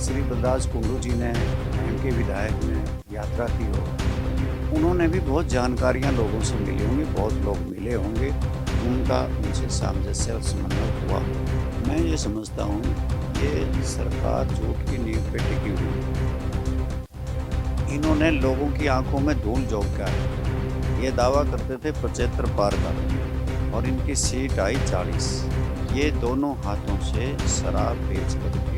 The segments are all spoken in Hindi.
श्री बलराज कुंडू जी ने, के विधायक ने यात्रा की हो, उन्होंने भी बहुत जानकारियां लोगों से मिली होंगी, बहुत लोग मिले होंगे, उनका उनसे सामंजस्य और समन्वय हुआ हो। मैं ये समझता हूँ ये सरकार झूठ की नींव पे टिकी हुई है। इन्होंने लोगों की आंखों में धूल झोंका है। ये दावा करते थे 75 पार का और इनकी सीट आई 40। ये दोनों हाथों से शराब बेच करके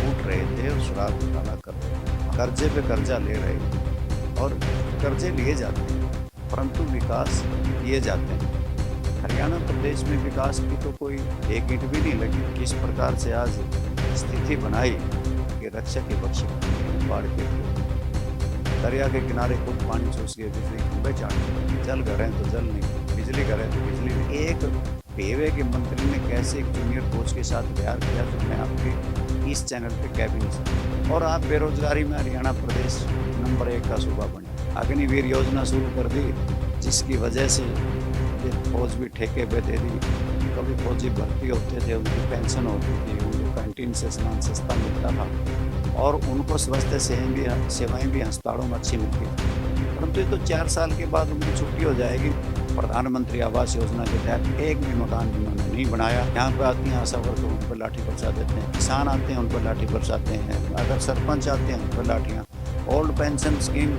लूट रहे थे और शराब घोटाला कर रहे थे, कर्जे पे कर्जा ले रहे और कर्जे लिए जाते हैं परंतु विकास किए जाते हैं। हरियाणा प्रदेश में विकास की तो कोई एक ईंट भी नहीं लगी। किस प्रकार से आज स्थिति बनाई कि रक्षक के बख्शे बाढ़ के दरिया के किनारे खुद पानी चूस गए, बिजली खंभे चाट गए, जल घर हैं तो जल नहीं, बिजली घर है तो बिजली नहीं। एक पेवे के मंत्री ने कैसे एक जूनियर कोच के साथ व्यवहार किया जो मैं आपके इस चैनल पे कह भी नहीं सकता। और आप बेरोजगारी में हरियाणा प्रदेश नंबर 1 का सूबा बने। अग्निवीर योजना शुरू कर दी जिसकी वजह से ये फौज भी ठेके पे दे दी। कभी फौजी भर्ती होते थे, उनकी पेंशन होती थी, उनको कैंटीन से सामान सस्ता मिलता था और उनको स्वास्थ्य सेवाएं भी अस्पतालों में अच्छी मिलती थी। परंतु ये तो 4 साल के बाद उनकी छुट्टी हो जाएगी। प्रधानमंत्री आवास योजना के तहत एक भी मकान उन्होंने नहीं बनाया। यहाँ पे आती हैं आशा वर्कर, उन पर लाठी बरसा देते हैं, किसान आते हैं उन पर लाठी बरसाते हैं, अगर सरपंच आते हैं उन पर लाठियाँ, ओल्ड पेंशन स्कीम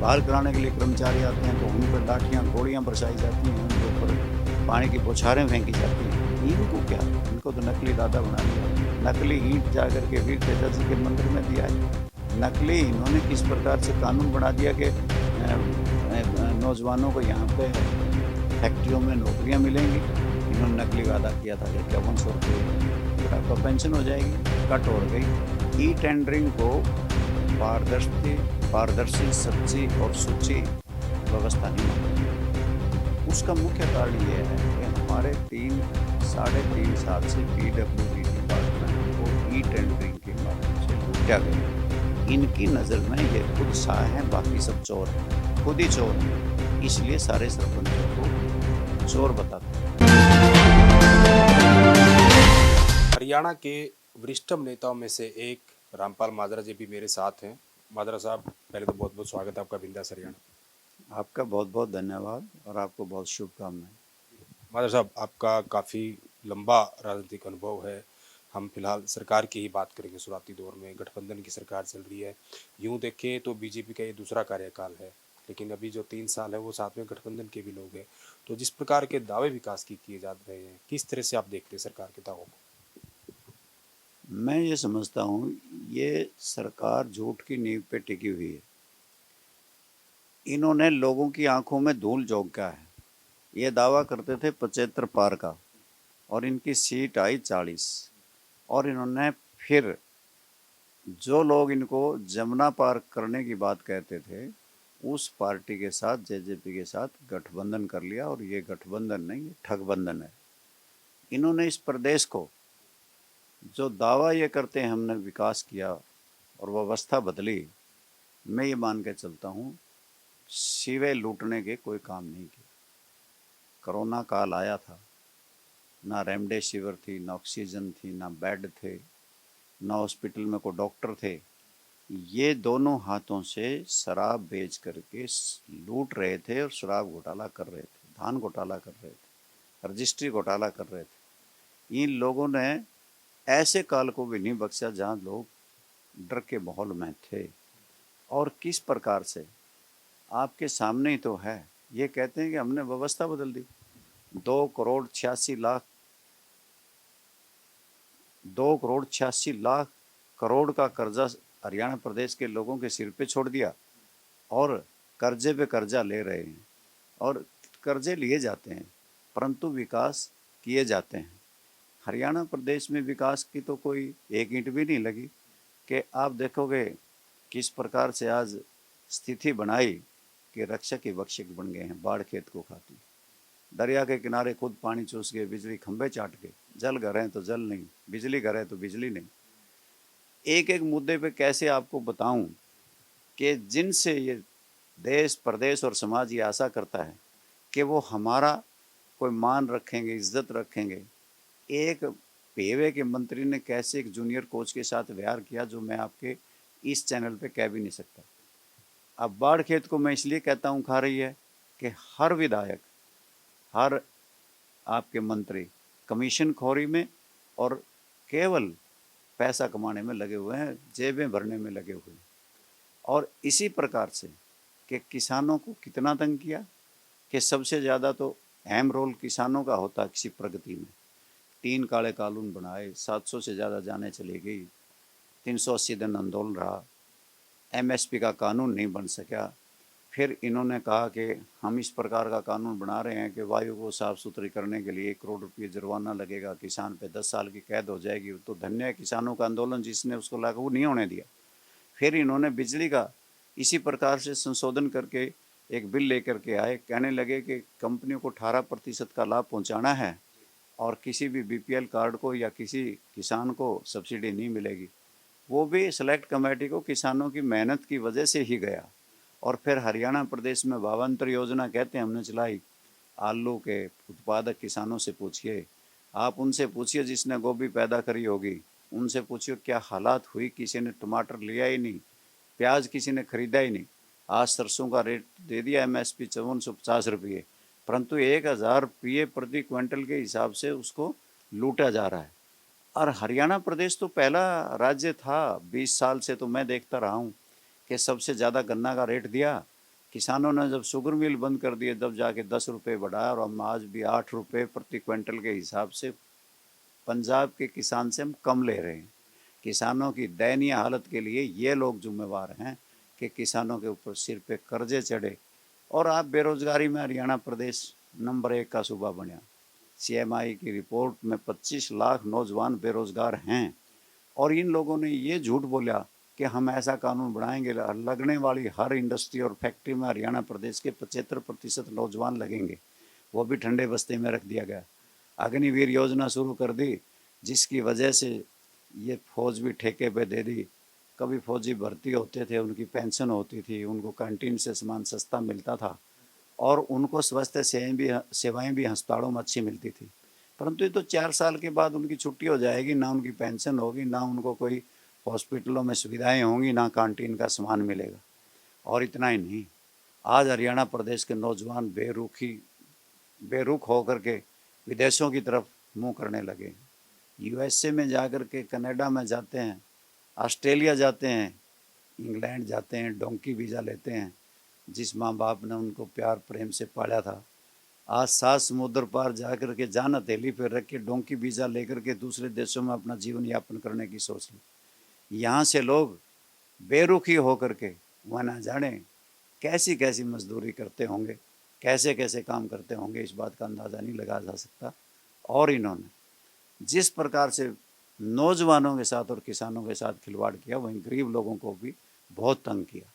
बहाल कराने के लिए कर्मचारी आते हैं तो उन पर लाठियाँ गोलियाँ बरसाई जाती हैं, उनके ऊपर पानी की बौछारें फेंकी जाती हैं। इनको क्या, इनको तो नकली दादा बना लिया। नकली ईंट जाकर के वीर तेजा जी के मंदिर में दिया है। नकली इन्होंने किस प्रकार से कानून बना दिया कि नौजवानों को यहाँ पे फैक्ट्रियों में नौकरियाँ मिलेंगी। इन्होंने नकली वादा किया था कि 5100 रुपये बुढ़ापा पेंशन हो जाएगी, कट हो गई। ई टेंडरिंग को पारदर्शी, सच्ची और सुची व्यवस्था नहीं मानी। उसका मुख्य कारण ये है कि हमारे 3-3.5 साल से PWD डिपार्टमेंट को ई टेंडरिंग के माध्यम से लूटा गया। इनकी नज़र में ये खुद शाह हैं, बाकी सब चोर हैं, खुद ही चोर हैं, इसलिए सारे सरपंचों को चोर बताते हैं। हरियाणा के वरिष्ठतम नेताओं में से एक रामपाल माजरा जी भी मेरे साथ हैं। माजरा साहब, पहले तो बहुत बहुत स्वागत है आपका बिंदास हरियाणा। आपका बहुत बहुत धन्यवाद और आपको बहुत शुभकामनाएं। माजरा साहब, आपका काफ़ी लंबा राजनीतिक अनुभव है। हम फिलहाल सरकार की ही बात करेंगे। शुरुआती दौर में गठबंधन की सरकार चल रही है। यूँ देखें तो बीजेपी का ये दूसरा कार्यकाल है, लेकिन अभी जो 3 साल है वो साथ में गठबंधन के भी लोग हैं। तो जिस प्रकार के दावे विकास की किए जा रहे हैं, किस तरह से आप देखते हैं सरकार के दावों को? मैं ये समझता हूँ ये सरकार झूठ की नींव पे टिकी हुई है। इन्होंने लोगों की आंखों में धूल झोंका है। ये दावा करते थे 75 पार का और इनकी सीट आई 40। और इन्होंने फिर जो लोग इनको जमुना पार करने की बात कहते थे उस पार्टी के साथ, जेजेपी के साथ गठबंधन कर लिया। और ये गठबंधन नहीं, ये ठगबंधन है। इन्होंने इस प्रदेश को जो दावा ये करते हैं हमने विकास किया और व्यवस्था बदली, मैं ये मान के चलता हूँ सिवे लूटने के कोई काम नहीं किया। कोरोना काल आया था, ना रेमडेसिविर थी, ना ऑक्सीजन थी, ना बेड थे, ना हॉस्पिटल में कोई डॉक्टर थे। ये दोनों हाथों से शराब बेच करके लूट रहे थे और शराब घोटाला कर रहे थे, धान घोटाला कर रहे थे, रजिस्ट्री घोटाला कर रहे थे। इन लोगों ने ऐसे काल को भी नहीं बख्शा जहाँ लोग डर के माहौल में थे। और किस प्रकार से आपके सामने ही तो है। ये कहते हैं कि हमने व्यवस्था बदल दी। 2 करोड़ 86 लाख करोड़ का कर्जा हरियाणा प्रदेश के लोगों के सिर पे छोड़ दिया और कर्जे पे कर्जा ले रहे हैं और कर्जे लिए जाते हैं परंतु विकास किए जाते हैं। हरियाणा प्रदेश में विकास की तो कोई एक ईंट भी नहीं लगी कि आप देखोगे किस प्रकार से आज स्थिति बनाई कि रक्षक ही भक्षक बन गए हैं, बाढ़ खेत को खाती। दरिया के किनारे खुद पानी चूस गए, बिजली खंभे चाट गए, जल घर हैं तो जल नहीं, बिजली घर है तो बिजली नहीं। एक एक मुद्दे पे कैसे आपको बताऊं कि जिनसे ये देश प्रदेश और समाज ये आशा करता है कि वो हमारा कोई मान रखेंगे, इज्जत रखेंगे। एक पेवे के मंत्री ने कैसे एक जूनियर कोच के साथ व्यवहार किया, जो मैं आपके इस चैनल पे कह भी नहीं सकता। अब बाढ़ खेत को मैं इसलिए कहता हूँ खा रही है कि हर विधायक, हर आपके मंत्री कमीशन खोरी में और केवल पैसा कमाने में लगे हुए हैं, जेबें भरने में लगे हुए हैं। और इसी प्रकार से कि किसानों को कितना तंग किया, कि सबसे ज़्यादा तो अहम रोल किसानों का होता किसी प्रगति में। 3 काले कानून बनाए, 700 से ज़्यादा जानें चली गई, 380 दिन आंदोलन रहा, एमएसपी का कानून नहीं बन सका। फिर इन्होंने कहा कि हम इस प्रकार का कानून बना रहे हैं कि वायु को साफ सुथरी करने के लिए 1 करोड़ रुपये जुर्माना लगेगा, किसान पे 10 साल की कैद हो जाएगी। तो धन्य है किसानों का आंदोलन जिसने उसको लागू नहीं होने दिया। फिर इन्होंने बिजली का इसी प्रकार से संशोधन करके एक बिल लेकर के आए, कहने लगे कि कंपनियों को 18% का लाभ पहुंचाना है और किसी भी बीपीएल कार्ड को या किसी किसान को सब्सिडी नहीं मिलेगी। वो भी सेलेक्ट कमेटी को किसानों की मेहनत की वजह से ही गया। और फिर हरियाणा प्रदेश में भावांतर योजना कहते हैं हमने चलाई। आलू के उत्पादक किसानों से पूछिए, आप उनसे पूछिए जिसने गोभी पैदा करी होगी, उनसे पूछिए क्या हालात हुई। किसी ने टमाटर लिया ही नहीं, प्याज किसी ने खरीदा ही नहीं। आज सरसों का रेट दे दिया एमएसपी 5450 रुपये, परंतु 1000 रुपये प्रति क्विंटल के हिसाब से उसको लूटा जा रहा है। और हरियाणा प्रदेश तो पहला राज्य था 20 साल से, तो मैं देखता रहा हूँ कि सबसे ज़्यादा गन्ना का रेट दिया। किसानों ने जब शुगर मिल बंद कर दिए तब जाके 10 रुपये बढ़ाया, और हम आज भी 8 रुपये प्रति क्विंटल के हिसाब से पंजाब के किसान से हम कम ले रहे हैं। किसानों की दयनीय हालत के लिए ये लोग जिम्मेवार हैं कि किसानों के ऊपर सिर पे कर्जे चढ़े। और आप बेरोजगारी में हरियाणा प्रदेश नंबर 1 का सूबा बना। सीएमआई की रिपोर्ट में 25 लाख नौजवान बेरोजगार हैं। और इन लोगों ने ये झूठ बोला कि हम ऐसा कानून बनाएंगे, लगने वाली हर इंडस्ट्री और फैक्ट्री में हरियाणा प्रदेश के 75% नौजवान लगेंगे, वो भी ठंडे बस्ते में रख दिया गया। अग्निवीर योजना शुरू कर दी, जिसकी वजह से ये फौज भी ठेके पे दे दी। कभी फौजी भर्ती होते थे, उनकी पेंशन होती थी, उनको कैंटीन से सामान सस्ता मिलता था और उनको स्वास्थ्य सेवाएं भी अस्पतालों में अच्छी मिलती थी। परंतु ये तो 4 साल के बाद उनकी छुट्टी हो जाएगी, ना उनकी पेंशन होगी, ना उनको कोई हॉस्पिटलों में सुविधाएं होंगी, ना कैंटीन का सामान मिलेगा। और इतना ही नहीं, आज हरियाणा प्रदेश के नौजवान बेरुख होकर के विदेशों की तरफ मुंह करने लगे। यूएसए में जाकर के, कनाडा में जाते हैं, ऑस्ट्रेलिया जाते हैं, इंग्लैंड जाते हैं, डोंकी वीज़ा लेते हैं। जिस माँ बाप ने उनको प्यार प्रेम से पाला था, आज 7 समुद्र पार जाकर के जान हथेली पर रख के डोंकी वीज़ा लेकर के दूसरे देशों में अपना जीवन यापन करने की सोच ली। यहाँ से लोग बेरुखी होकर के वह ना जाने कैसी कैसी मजदूरी करते होंगे, कैसे कैसे काम करते होंगे, इस बात का अंदाज़ा नहीं लगाया जा सकता। और इन्होंने जिस प्रकार से नौजवानों के साथ और किसानों के साथ खिलवाड़ किया, वहीं गरीब लोगों को भी बहुत तंग किया।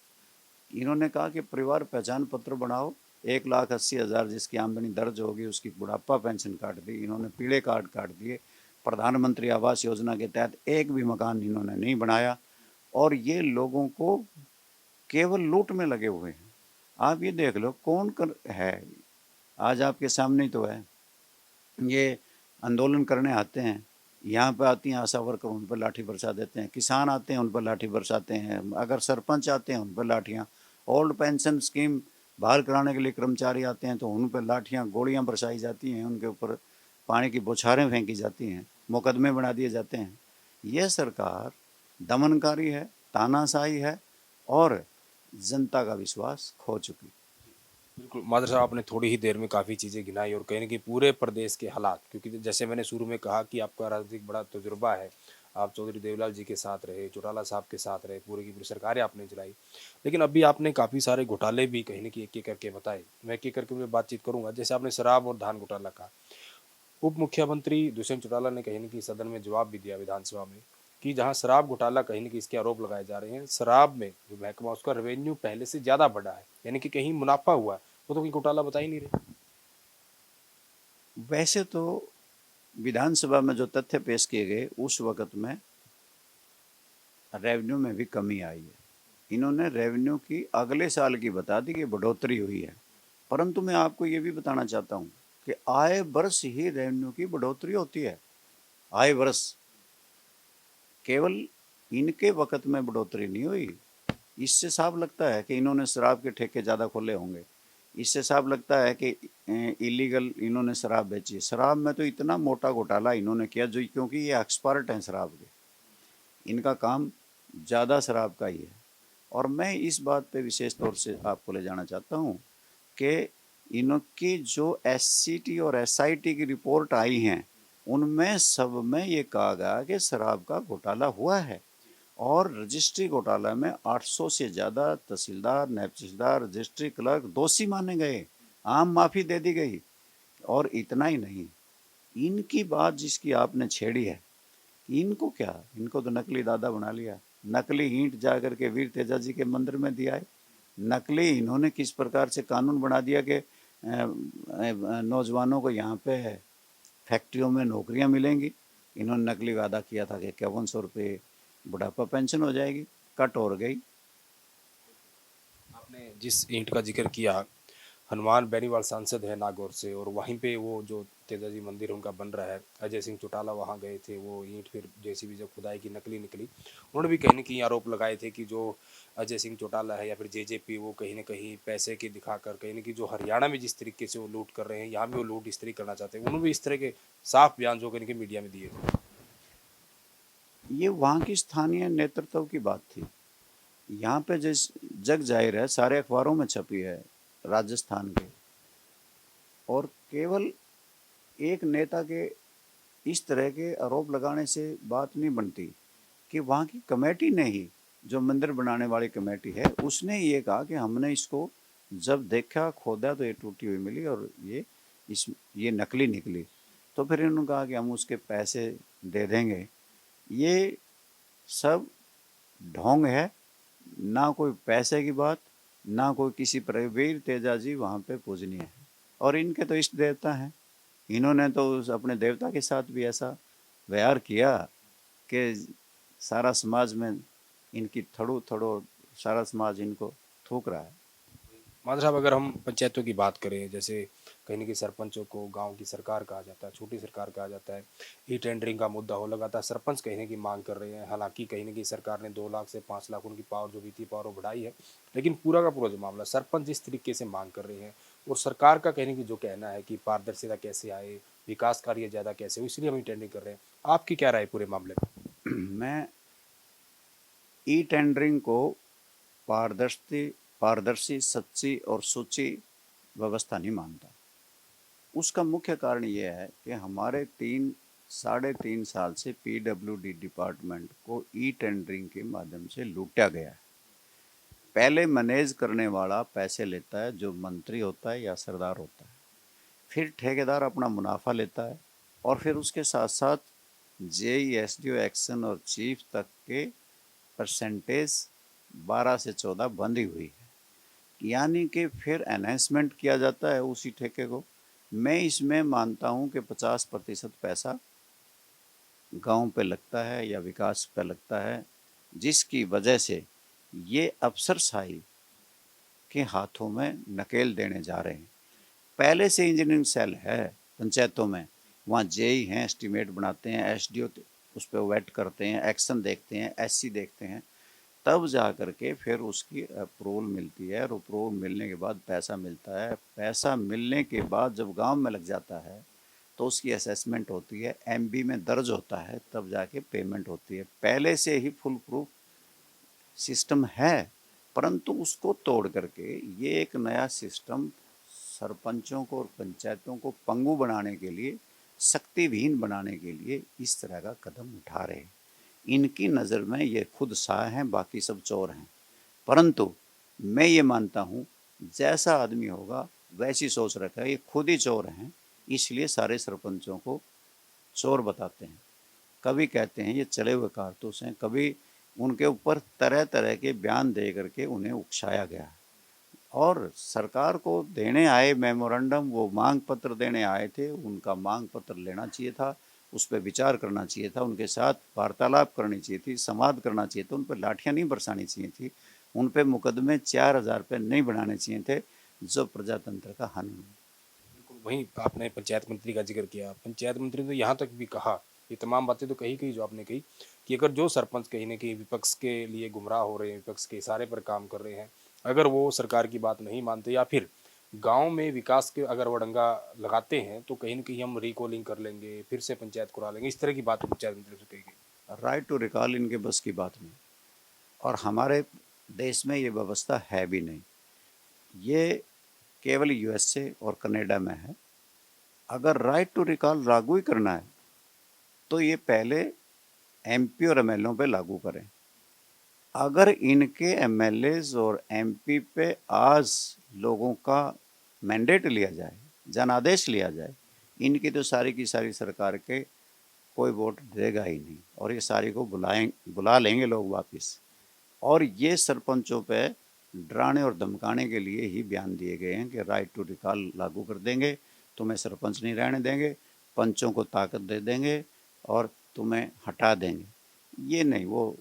इन्होंने कहा कि परिवार पहचान पत्र बनाओ, 1,80,000 जिसकी आमदनी दर्ज होगी उसकी बुढ़ापा पेंशन काट दी। इन्होंने पीले कार्ड काट दिए। प्रधानमंत्री आवास योजना के तहत एक भी मकान इन्होंने नहीं बनाया। और ये लोगों को केवल लूट में लगे हुए हैं। आप ये देख लो कौन है, आज आपके सामने ही तो है। ये आंदोलन करने आते हैं, यहाँ पे आती हैं आशा वर्कर, उन पर लाठी बरसा देते हैं। किसान आते हैं, उन पर लाठी बरसाते हैं। अगर सरपंच आते हैं, उन पर लाठियाँ। ओल्ड पेंशन स्कीम बहाल कराने के लिए कर्मचारी आते हैं तो उन पर लाठियाँ, गोलियाँ बरसाई जाती हैं, उनके ऊपर पानी की बौछारें फेंकी जाती हैं, मुकदमे बना दिए जाते हैं। यह सरकार दमनकारी है, तानाशाही है और जनता का विश्वास खो चुकी। बिल्कुल माधर साहब, आपने थोड़ी ही देर में काफ़ी चीज़ें गिनाई और कहीं ना कहीं पूरे प्रदेश के हालात, क्योंकि जैसे मैंने शुरू में कहा कि आपका राजनीतिक बड़ा तजुर्बा है। आप चौधरी देवलाल जी के साथ रहे, चौटाला साहब के साथ रहे, पूरी की पूरी सरकारें आपने चलाई। लेकिन अभी आपने काफ़ी सारे घोटाले भी कहीं ना कहीं एक एक करके बताए। मैं एक एक करके मैं बातचीत करूंगा। जैसे आपने शराब और धान घोटाला कहा, उप मुख्यमंत्री दुष्यंत चौटाला ने कहीं ना कहीं सदन में जवाब भी दिया विधानसभा में कि जहां शराब घोटाला कहीं ना कहीं इसके आरोप लगाए जा रहे हैं, शराब में जो महकमा उसका रेवेन्यू पहले से ज़्यादा बढ़ा है, यानी कि कहीं मुनाफा हुआ है, वो तो कोई घोटाला बता ही नहीं रहे। वैसे तो विधानसभा में जो तथ्य पेश किए गए उस वक़्त में रेवेन्यू में भी कमी आई है। इन्होंने रेवेन्यू की अगले साल की बता दी कि बढ़ोतरी हुई है, परंतु मैं आपको ये भी बताना चाहता हूँ कि आए वर्ष ही रेवेन्यू की बढ़ोतरी होती है। आए वर्ष केवल इनके वक्त में बढ़ोतरी नहीं हुई। इससे साफ लगता है कि इन्होंने शराब के ठेके ज़्यादा खोले होंगे। इससे साफ लगता है कि इलीगल इन्होंने शराब बेची। शराब में तो इतना मोटा घोटाला इन्होंने किया, जो क्योंकि ये एक्सपर्ट हैं शराब के, इनका काम ज़्यादा शराब का ही है। और मैं इस बात पे विशेष तौर से आपको ले जाना चाहता हूँ कि इनकी जो एससीटी और एसआईटी की रिपोर्ट आई हैं, उनमें सब में ये कहा गया कि शराब का घोटाला हुआ है। और रजिस्ट्री घोटाला में 800 से ज़्यादा तहसीलदार, नायब तहसीलदार, रजिस्ट्री क्लर्क दोषी माने गए, आम माफ़ी दे दी गई। और इतना ही नहीं, इनकी बात जिसकी आपने छेड़ी है, इनको क्या, इनको तो नकली दादा बना लिया। नकली ईंट जा करके वीर तेजा जी के मंदिर में दिया है। नकली इन्होंने किस प्रकार से कानून बना दिया कि नौजवानों को यहाँ पे फैक्ट्रियों में नौकरियाँ मिलेंगी। इन्होंने नकली वादा किया था कि 5100 रुपये बुढ़ापा पेंशन हो जाएगी, कट और गई। आपने जिस ईंट का जिक्र किया, हनुमान बेनीवाल सांसद है नागौर से, और वहीं पे वो जो तेजाजी मंदिर उनका बन रहा है, अजय सिंह चौटाला वहाँ गए थे, वो ईंट फिर जेसीबी जब खुदाई की नकली निकली, उन्होंने भी कहीं न कहीं आरोप लगाए थे कि जो अजय सिंह चौटाला है या फिर जेजेपी, वो कहीं न कहीं पैसे की दिखाकर कहीं न कहीं जो हरियाणा में जिस तरीके से वो लूट कर रहे हैं, यहाँ भी वो लूट इस तरह करना चाहते हैं। उन्होंने भी इस तरह के साफ बयान जो कहीं मीडिया में दिए थे। ये वहाँ की स्थानीय नेतृत्व की बात थी। यहाँ पे जिस जग जाहिर है, सारे अखबारों में छपी है राजस्थान के। और केवल एक नेता के इस तरह के आरोप लगाने से बात नहीं बनती कि वहाँ की कमेटी ने ही, जो मंदिर बनाने वाली कमेटी है, उसने ये कहा कि हमने इसको जब देखा, खोदा, तो ये टूटी हुई मिली और ये नकली निकली। तो फिर इन्होंने कहा कि हम उसके पैसे दे देंगे। ये सब ढोंग है, ना कोई पैसे की बात, ना कोई किसी पर। वीर तेजा जी वहाँ पे पूजनीय है और इनके तो इष्ट देवता हैं। इन्होंने तो अपने देवता के साथ भी ऐसा व्यवहार किया कि सारा समाज में इनकी थड़ो थड़ो, सारा समाज इनको थूक रहा है। मान साहब, अगर हम पंचायतों की बात करें, जैसे कहीं न कहीं सरपंचों को गांव की सरकार कहा जाता है, छोटी सरकार कहा जाता है, ई टेंडरिंग का मुद्दा हो, लगातार सरपंच कहीं न कहीं मांग कर रहे हैं। हालांकि कहीं न कहीं सरकार ने 2 लाख से 5 लाख उनकी पावर जो भी थी पावर वो बढ़ाई है, लेकिन पूरा का पूरा जो मामला सरपंच जिस तरीके से मांग कर रहे हैं, और सरकार का कहीं न कहीं जो कहना है कि पारदर्शिता कैसे आए, विकास कार्य ज़्यादा कैसे हो, इसलिए हम ई टेंडरिंग कर रहे हैं। आपकी क्या राय है पूरे मामले में? मैं ई टेंडरिंग को पारदर्शी, सच्ची और सूची व्यवस्था नहीं मानता। उसका मुख्य कारण ये है कि हमारे 3-3.5 साल से पीडब्ल्यूडी डिपार्टमेंट को ई टेंडरिंग के माध्यम से लूटा गया है। पहले मैनेज करने वाला पैसे लेता है, जो मंत्री होता है या सरदार होता है। फिर ठेकेदार अपना मुनाफा लेता है और फिर उसके साथ साथ जेई, एसडीओ, एक्शन और चीफ तक के परसेंटेज 12 से 14 बंधी हुई है। यानी कि फिर एनहेंसमेंट किया जाता है उसी ठेके को। मैं इसमें मानता हूँ कि 50% पैसा गांव पे लगता है या विकास पे लगता है, जिसकी वजह से ये अफसरशाही के हाथों में नकेल देने जा रहे हैं। पहले से इंजीनियरिंग सेल है पंचायतों में, वहाँ जेई हैं, एस्टीमेट बनाते हैं, एसडीओ उस पर वेट करते हैं, एक्शन देखते हैं, एससी देखते हैं, तब जा कर के फिर उसकी अप्रूवल मिलती है। और अप्रूवल मिलने के बाद पैसा मिलता है। पैसा मिलने के बाद जब गांव में लग जाता है तो उसकी असेसमेंट होती है, एमबी में दर्ज होता है, तब जाके पेमेंट होती है। पहले से ही फुल प्रूफ सिस्टम है, परंतु उसको तोड़ करके ये एक नया सिस्टम सरपंचों को और पंचायतों को पंगु बनाने के लिए, शक्तिहीन बनाने के लिए इस तरह का कदम उठा रहे हैं। इनकी नज़र में ये खुद शाह हैं, बाकी सब चोर हैं। परंतु मैं ये मानता हूँ, जैसा आदमी होगा वैसी सोच रखा है। ये खुद ही चोर हैं, इसलिए सारे सरपंचों को चोर बताते हैं। कभी कहते हैं ये चले हुए कारतूस हैं, कभी उनके ऊपर तरह तरह के बयान दे करके उन्हें उकसाया गया है। और सरकार को देने आए मेमोरेंडम, वो मांग पत्र देने आए थे, उनका मांग पत्र लेना चाहिए था, उस पर विचार करना चाहिए था, उनके साथ वार्तालाप करनी चाहिए थी, संवाद करना चाहिए था, उन पर लाठियाँ नहीं बरसानी चाहिए थी, उन पर मुकदमे 4000 रुपये नहीं बनाने चाहिए थे, जो प्रजातंत्र का हनन है। वहीं आपने पंचायत मंत्री का जिक्र किया। पंचायत मंत्री ने तो यहाँ तक भी कहा ये तमाम बातें तो कही कही जो आपने कही कि अगर जो सरपंच कहीं ना कहीं विपक्ष के लिए गुमराह हो रहे हैं, विपक्ष के इशारे पर काम कर रहे हैं, अगर वो सरकार की बात नहीं मानते या फिर गांव में विकास के अगर वो डंगा लगाते हैं तो कहीं ना कहीं हम रिकॉलिंग कर लेंगे, फिर से पंचायत करा लेंगे, इस तरह की बात पंचायत मंत्री से कही गई। राइट टू रिकॉल इनके बस की बात नहीं, और हमारे देश में ये व्यवस्था है भी नहीं। ये केवल यूएसए और कनाडा में है। अगर राइट टू रिकॉल लागू ही करना है तो ये पहले एमपी और एमएलओ पे लागू करें। अगर इनके एमएलएज और एमपी पे आज लोगों का मैंडेट लिया जाए, जनादेश लिया जाए, इनकी तो सारी की सारी सरकार के कोई वोट देगा ही नहीं, और ये सारी को बुला लेंगे लोग वापस। और ये सरपंचों पे डराने और धमकाने के लिए ही बयान दिए गए हैं कि राइट टू रिकॉल लागू कर देंगे, तुम्हें सरपंच नहीं रहने देंगे, पंचों को ताकत दे देंगे और तुम्हें हटा देंगे। ये नहीं, वो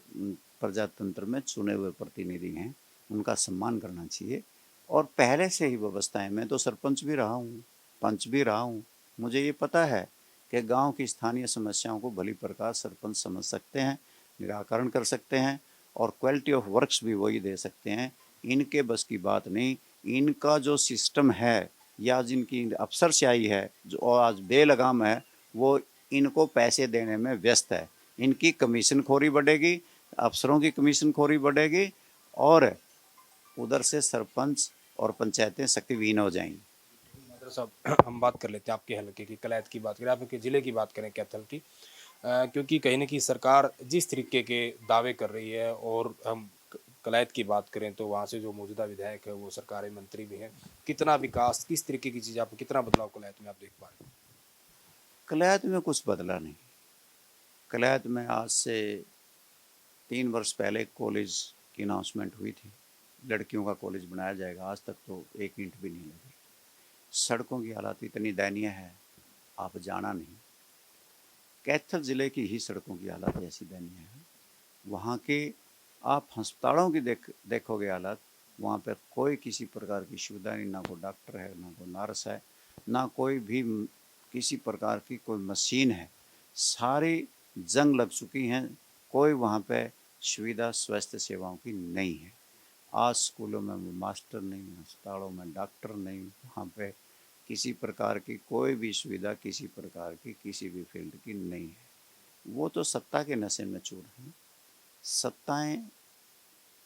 प्रजातंत्र में चुने हुए प्रतिनिधि हैं, उनका सम्मान करना चाहिए। और पहले से ही व्यवस्थाएं, मैं तो सरपंच भी रहा हूँ, पंच भी रहा हूँ, मुझे ये पता है कि गांव की स्थानीय समस्याओं को भली प्रकार सरपंच समझ सकते हैं, निराकरण कर सकते हैं, और क्वालिटी ऑफ वर्क्स भी वही दे सकते हैं। इनके बस की बात नहीं। इनका जो सिस्टम है या जिनकी अफसरशाही है जो आज बेलगाम है, वो इनको पैसे देने में व्यस्त है। इनकी कमीशन खोरी बढ़ेगी, अफसरों की कमीशन खोरी बढ़ेगी, और उधर से सरपंच और पंचायतें शक्तिहीन हो जाएंगी। मादर साहब, हम बात कर लेते हैं आपके हल्के की, कलैत की बात करें, आपके ज़िले की बात करें कैथल की, क्योंकि कहीं ना कहीं सरकार जिस तरीके के दावे कर रही है, और हम कलैत की बात करें तो वहाँ से जो मौजूदा विधायक है वो सरकारी मंत्री भी हैं, कितना विकास, किस तरीके की चीज़, आप कितना बदलाव कलैत में आप देख पा रहे हैं? कलैत में कुछ बदला नहीं। कलैत में आज से 3 वर्ष पहले कॉलेज की अनाउंसमेंट हुई थी, लड़कियों का कॉलेज बनाया जाएगा, आज तक तो एक ईंट भी नहीं लगी। सड़कों की हालत इतनी दयनीय है, आप जाना नहीं। कैथल ज़िले की ही सड़कों की हालत ऐसी दयनीय है। वहाँ के आप अस्पतालों की देखोगे हालत, वहाँ पर कोई किसी प्रकार की सुविधा नहीं, ना कोई डॉक्टर है, ना कोई नर्स है, ना कोई भी किसी प्रकार की कोई मशीन है। सारी जंग लग चुकी हैं, कोई वहाँ पे सुविधा स्वास्थ्य सेवाओं की नहीं है। आज स्कूलों में मास्टर नहीं, अस्पतालों में डॉक्टर नहीं, वहाँ पे किसी प्रकार की कोई भी सुविधा किसी प्रकार की किसी भी फील्ड की नहीं है। वो तो सत्ता के नशे में चूर हैं। सत्ताएं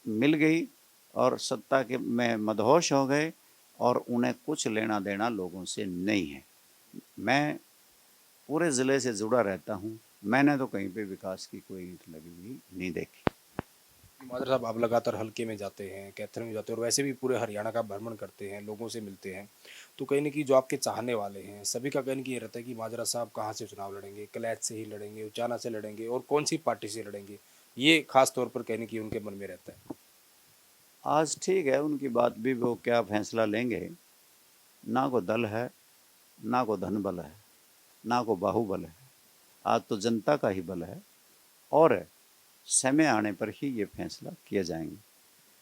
मिल गई और सत्ता के में मदहोश हो गए, और उन्हें कुछ लेना देना लोगों से नहीं है। मैं पूरे ज़िले से जुड़ा रहता हूँ, मैंने तो कहीं पे विकास की कोई ईंट लगी हुई नहीं देखी। मादर साहब, आप लगातार हल्के में जाते हैं, कैथल में जाते हैं, और वैसे भी पूरे हरियाणा का भ्रमण करते हैं, लोगों से मिलते हैं, तो कहीं ना कहीं जो आपके चाहने वाले हैं सभी का कहना ये रहता है कि माजरा साहब कहाँ से चुनाव लड़ेंगे, कलैत से ही लड़ेंगे, उचाना से लड़ेंगे, और कौन सी पार्टी से लड़ेंगे, ये खास तौर पर कहने की उनके मन में रहता है। आज ठीक है, उनकी बात भी, वो क्या फैसला लेंगे। ना को दल है, ना को धन बल है, ना को बाहुबल है। आज तो जनता का ही बल है, और समय आने पर ही ये फैसला किए जाएंगे।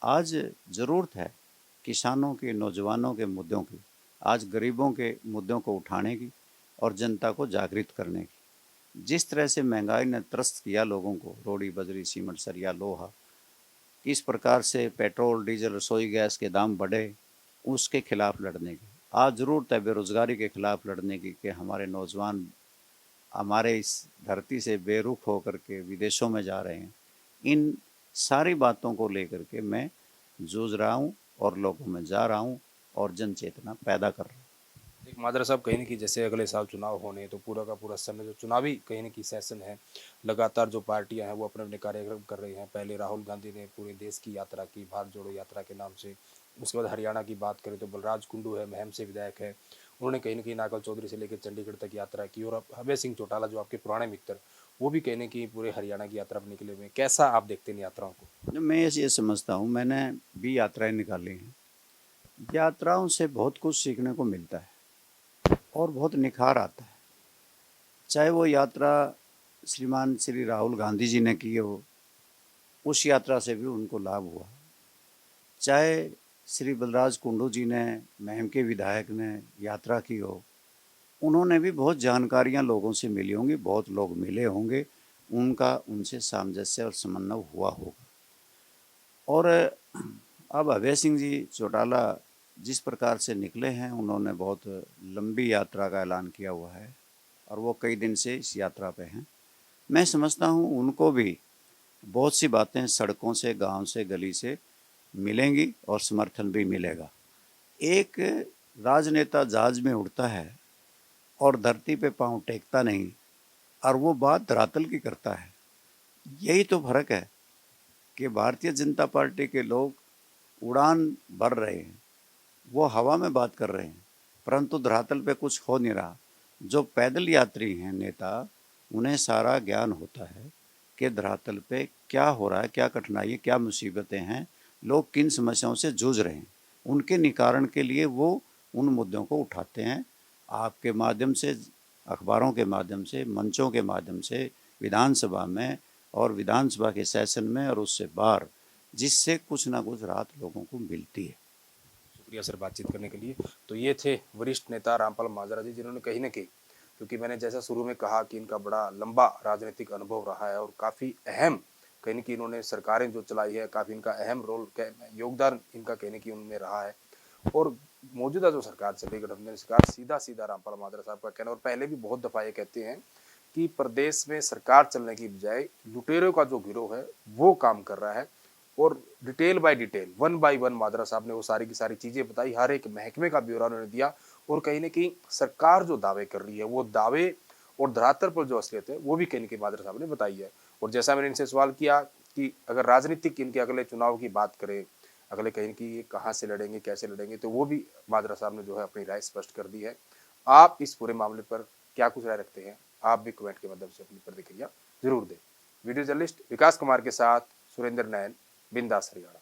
आज ज़रूरत है किसानों के, नौजवानों के मुद्दों की, आज गरीबों के मुद्दों को उठाने की और जनता को जागृत करने की। जिस तरह से महंगाई ने त्रस्त किया लोगों को, रोड़ी बजरी सीमेंट सरिया लोहा, किस प्रकार से पेट्रोल डीजल रसोई गैस के दाम बढ़े, उसके खिलाफ लड़ने की आज ज़रूरत है। बेरोज़गारी के खिलाफ लड़ने की कि हमारे नौजवान हमारे इस धरती से बेरुख होकर के विदेशों में जा रहे हैं। इन सारी बातों को लेकर के मैं जूझ रहा हूँ और लोगों में जा रहा हूँ और जन चेतना पैदा कर रहा हूँ। एक मादरा साहब, कहीं ना कहीं जैसे अगले साल चुनाव होने हैं, तो पूरा का पूरा समय जो चुनावी कहीं ना कहीं सेशन है, लगातार जो पार्टियां हैं वो अपने अपने कार्यक्रम कर रही हैं। पहले राहुल गांधी ने पूरे देश की यात्रा की, भारत जोड़ो यात्रा के नाम से। उसके बाद हरियाणा की बात करें तो बलराज कुंडू है, महम से विधायक है, उन्होंने कहीं ना कहीं नागल चौधरी से लेकर चंडीगढ़ तक यात्रा की। और अब अभय सिंह चौटाला जो आपके पुराने मित्र, वो भी कहने की पूरे हरियाणा की यात्रा पर निकले हुए हैं। कैसा आप देखते हैं यात्राओं को? मैं ये समझता हूँ, मैंने भी यात्राएं निकाली हैं, यात्राओं से बहुत कुछ सीखने को मिलता है और बहुत निखार आता है। चाहे वो यात्रा श्रीमान श्री राहुल गांधी जी ने की हो, उस यात्रा से भी उनको लाभ हुआ। चाहे श्री बलराज कुंडू जी ने, महम के विधायक ने यात्रा की हो, उन्होंने भी बहुत जानकारियां लोगों से मिली होंगी, बहुत लोग मिले होंगे, उनका उनसे सामंजस्य और समन्वय हुआ होगा। और अब अभय सिंह जी चौटाला जिस प्रकार से निकले हैं, उन्होंने बहुत लंबी यात्रा का ऐलान किया हुआ है और वो कई दिन से इस यात्रा पे हैं। मैं समझता हूँ उनको भी बहुत सी बातें सड़कों से, गांव से, गली से मिलेंगी और समर्थन भी मिलेगा। एक राजनेता जहाज में उड़ता है और धरती पे पांव टेकता नहीं, और वो बात धरातल की करता है। यही तो फर्क है कि भारतीय जनता पार्टी के लोग उड़ान भर रहे हैं, वो हवा में बात कर रहे हैं, परंतु धरातल पे कुछ हो नहीं रहा। जो पैदल यात्री हैं नेता, उन्हें सारा ज्ञान होता है कि धरातल पे क्या हो रहा है, क्या कठिनाई, क्या मुसीबतें हैं, लोग किन समस्याओं से जूझ रहे हैं। उनके निवारण के लिए वो उन मुद्दों को उठाते हैं, आपके माध्यम से, अखबारों के माध्यम से, मंचों के माध्यम से, विधानसभा में और विधानसभा के सेशन में और उससे बाहर, जिससे कुछ ना कुछ राहत लोगों को मिलती है। शुक्रिया सर बातचीत करने के लिए। तो ये थे वरिष्ठ नेता रामपाल माजरा जी, जिन्होंने कहीं ना कहीं, क्योंकि मैंने जैसा शुरू में कहा कि इनका बड़ा लंबा राजनीतिक अनुभव रहा है और काफ़ी अहम कहीं ना कहीं इन्होंने सरकारें जो चलाई है, काफ़ी इनका अहम रोल, योगदान इनका कहने की उनमें रहा है। और मौजूदा जो सरकार चल रही गठबंधन सरकार, सीधा सीधा रामपाल माजरा साहब का कहना, और पहले भी बहुत दफ़ा ये कहते हैं कि प्रदेश में सरकार चलने की बजाय लुटेरों का जो गिरोह है वो काम कर रहा है। और detail by detail, one by one माजरा साहब ने वो सारी की सारी चीज़ें बताई, हर एक महकमे का ब्यौरा उन्होंने दिया। और कहीं ना कहीं सरकार जो दावे कर रही है, वो दावे और धरातल पर जो असलियत है वो भी कहीं ना कहीं माजरा साहब ने बताई है। और जैसा मैंने इनसे सवाल किया कि अगर राजनीतिक इनके अगले चुनाव की बात करें, अगले कहीं की ये कहाँ से लड़ेंगे, कैसे लड़ेंगे, तो वो भी माजरा साहब ने जो है अपनी राय स्पष्ट कर दी है। आप इस पूरे मामले पर क्या कुछ राय रखते हैं, आप भी कमेंट के माध्यम से अपनी प्रतिक्रिया जरूर दें। वीडियो जर्नलिस्ट विकास कुमार के साथ सुरेंद्र नैन, बिंदास हरियाणा।